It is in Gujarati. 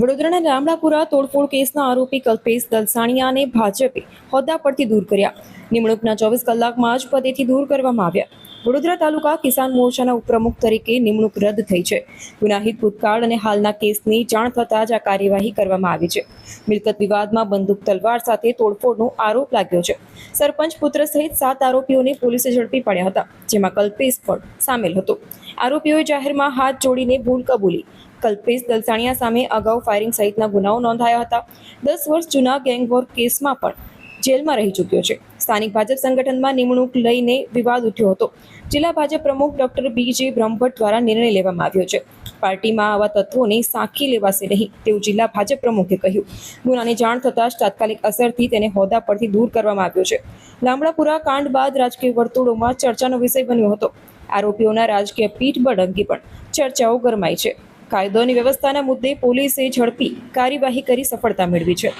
વડોદરાના રામલાપુરા તોડફોડ કેસના આરોપી કલ્પેશ દલસાણિયાને ભાજપે હોદ્દા પરથી દૂર કર્યા. નિમણૂકના 24 કલાકમાં જ પદેથી દૂર કરવામાં આવ્યા. વડોદરા તાલુકા કિસાન મોરચાના ઉપપ્રમુખ તરીકે નિમણૂક રદ થઈ છે. ગુનાહિત ભૂતકાળ અને હાલના કેસની જાણ થતાં જ આ કાર્યવાહી કરવામાં આવી છે. મિલકત વિવાદમાં બંદૂક તલવાર સાથે તોડફોડનો આરોપ લાગ્યો છે. સરપંચ પુત્ર સહિત 7 આરોપીઓને પોલીસે ઝડપી પડ્યા હતા, જેમાં કલ્પેશ પણ સામેલ હતો. આરોપીઓએ જાહેરમાં હાથ જોડીને ભૂલ કબૂલી. કલ્પેશ દલસાણિયા સામે અગાઉ ફાયરિંગ સહિતના ગુનાઓ નોંધાયા હતા. 10 વર્ષ જૂના ગેંગવોર કેસમાં પણ જેલમાં રહી ચૂક્યો છે. સ્થાનિક ભાજપ સંગઠનમાં નિમણૂક લઈને વિવાદ ઉઠ્યો હતો. જિલ્લા ભાજપ પ્રમુખ ડોક્ટર BJ બ્રહ્મભટ્ટ દ્વારા નિર્ણય લેવામાં આવ્યો છે. પાર્ટીમાં આવા તત્વોને સાંખી લેવાશે નહીં તેવું જિલ્લા ભાજપ પ્રમુખે કહ્યું. ગુનાની જાણ થતાં જ તાત્કાલિક અસરથી તેને હોદ્દા પરથી દૂર કરવામાં આવ્યો છે. લામડાપુરા કાંડ બાદ રાજકીય વર્તુળોમાં ચર્ચાનો વિષય બન્યો હતો. આરોપીઓના રાજકીય પીઠબળ અંગે પણ ચર્ચાઓ ગરમાઈ છે. કાયદો અને વ્યવસ્થાના મુદ્દે પોલીસે ઝડપી કાર્યવાહી કરી સફળતા મેળવી છે.